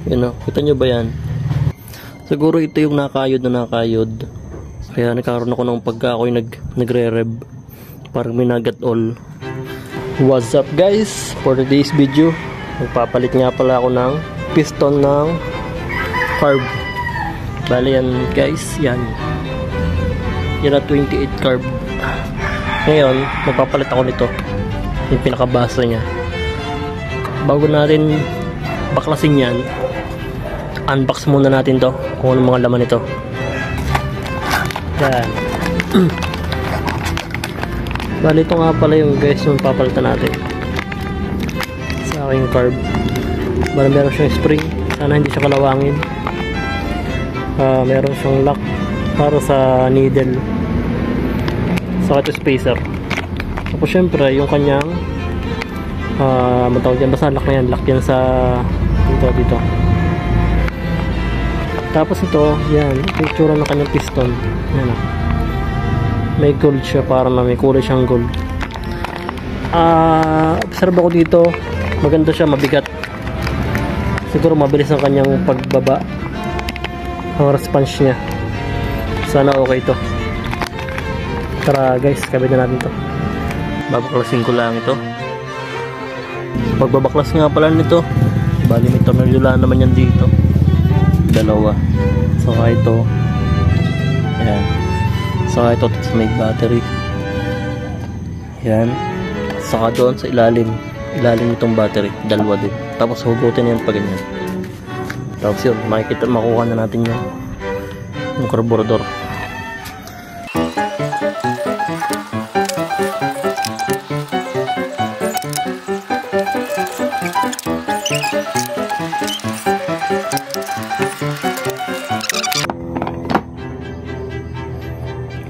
Yun o, kita nyo ba yan? Siguro ito yung nakayod na nakayod. Kaya nagkaroon ako ng pagka ako'y nagre-rev. Parang minagat all. What's up guys? For today's video, magpapalit nga pala ako ng piston ng carb. Bali yan guys, yan. Yan na 28 carb. Ngayon, magpapalit ako nito. Yung pinakabasa niya. Bago natin baklasin yan, unbox muna natin to kung ano mga laman nito. Yan. Bali ito nga pala yung guys yung papalitan natin sa aking carb. Bali meron siyang spring, sana hindi siya kalawangin. Meron siyang lock para sa needle, sa ito spacer. Tapos syempre yung kanyang matawag yan, basta lock na yan, lock yan sa dito. Tapos ito, yan, ito yung tsura ng kanyang piston. Yan o. May gold siya, para na may kulay siyang gold. Observe ako dito, maganda siya, mabigat. Siguro mabilis ang kanyang pagbaba. Ang response niya. Sana okay to. Tara guys, kabit na natin to. Babaklasin ko lang ito. Pagbabaklas nga pala nito, bali may tornilyo naman yan dito. Dalawa. Saka ito. Ayan. Saka ito sa may battery. Ayan. Saka doon sa ilalim. Ilalim itong battery. Dalawa din. Tapos hugutin yan pa ganyan. Tapos yun, makikita, makuha na natin yung carburetor.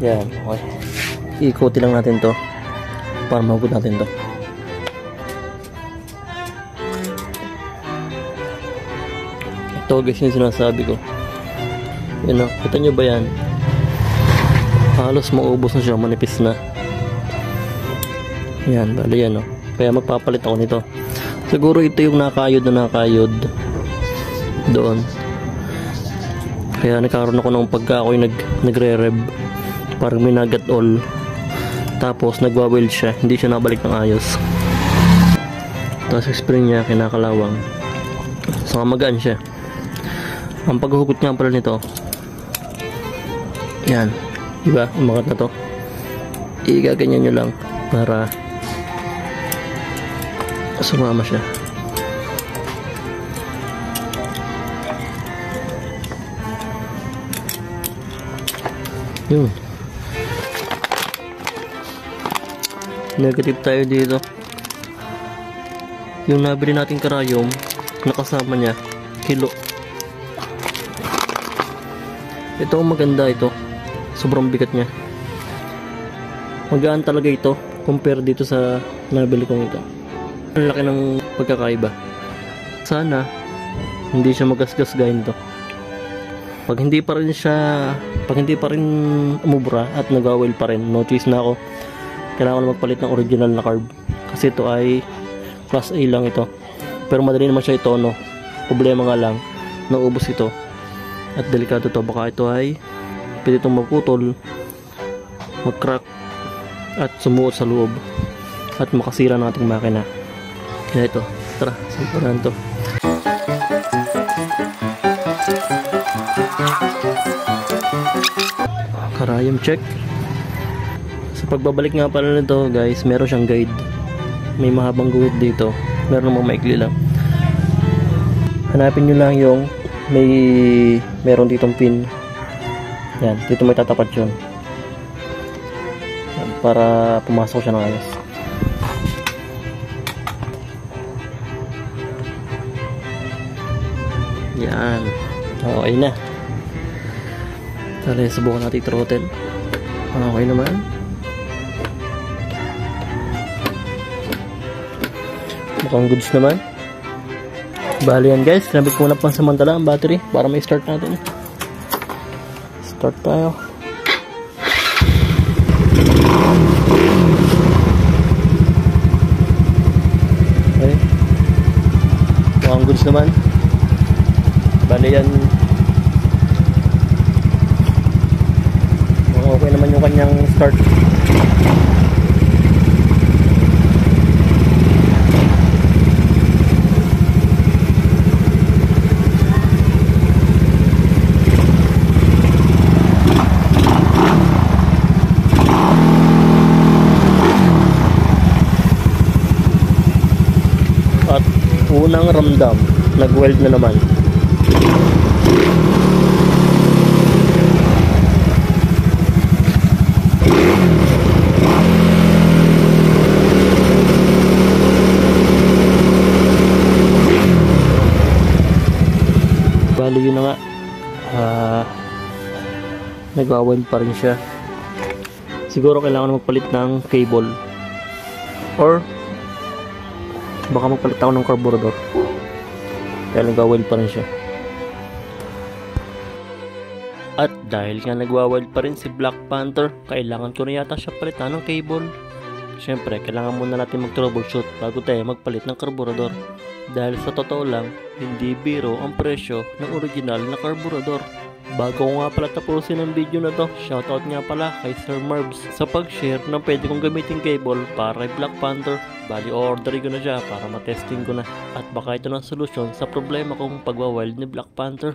Yan, okay. Iikuti lang natin to para mahugot natin to. Ito guys yung sinasabi ko. Yan o, kita nyo ba yan? Halos maubos na siya, manipis na. Yan, bali yan o. Kaya magpapalit ako nito. Siguro ito yung nakayod na nakayod doon. Kaya nagkaroon ako ng pagka ako'y nagre-rev. Parang minagat all. Tapos nagwa-weld siya, hindi siya nabalik ng ayos. Tapos spring niya kinakalawang. So magaan siya. Ang paghuhugot nga pala nito, yan, diba? Umangat na to. Igaganyan nyo lang para sumama siya. Yun. Negative tayo dito. Yung nabili nating karayom, nakasama niya kilo. Ito maganda ito. Sobrang bigat niya. Magaan talaga ito compare dito sa nabili kong ito. Ang laki ng pagkakaiba. Sana hindi siya magasgas gaya nito. Pag hindi pa rin umubra at nag-oil pa rin, no choice na ako. Kailangan ko magpalit ng original na carb. Kasi ito ay class A lang ito. Pero madali naman siya itono. Problema nga lang, naubos ito. At delikado to. Baka ito ay pwede itong maputol, mag-crack, at sumuot sa loob. At makasira ng ating makina. Kaya ito, tara, samparan to. Karayom check. Sa pagbabalik nga pala nito guys, meron siyang guide. May mahabang guhit dito, meron namang maikli lang. Hanapin nyo lang yung meron ditong pin. Yan, dito may tatapat yun. Yan, para pumasok siya ng ayos. Yan, okay na. Tara, subukan natin i-throttle. Okay naman. Mukhang goods naman. Bali yan guys, nabit ko na pansamantala ang battery para may start natin. Start tayo. Okay. Mukhang goods naman. Bali yan, okay naman yung kanyang start. At unang ramdam, nag-weld na naman. Bali yun na nga, nag-weld pa rin siya. Siguro kailangan magpalit ng cable or baka magpalit ako ng carburetor dahil nag-weld pa rin siya. At dahil nga nag-weld pa rin si Black Panther, kailangan ko na yata siya palitan ng cable. Syempre kailangan muna natin mag-troubleshoot bago tayo magpalit ng carburetor, dahil sa totoo lang hindi biro ang presyo ng original na carburetor. Bago ko nga pala tapusin ang video na to, shoutout nga pala kay Sir Marbs sa pag-share ng pwede kong gamitin cable para kay Black Panther. Bali orderin ko na siya para matesting ko na, at baka ito ng solusyon sa problema kong pagwa-weld ni Black Panther.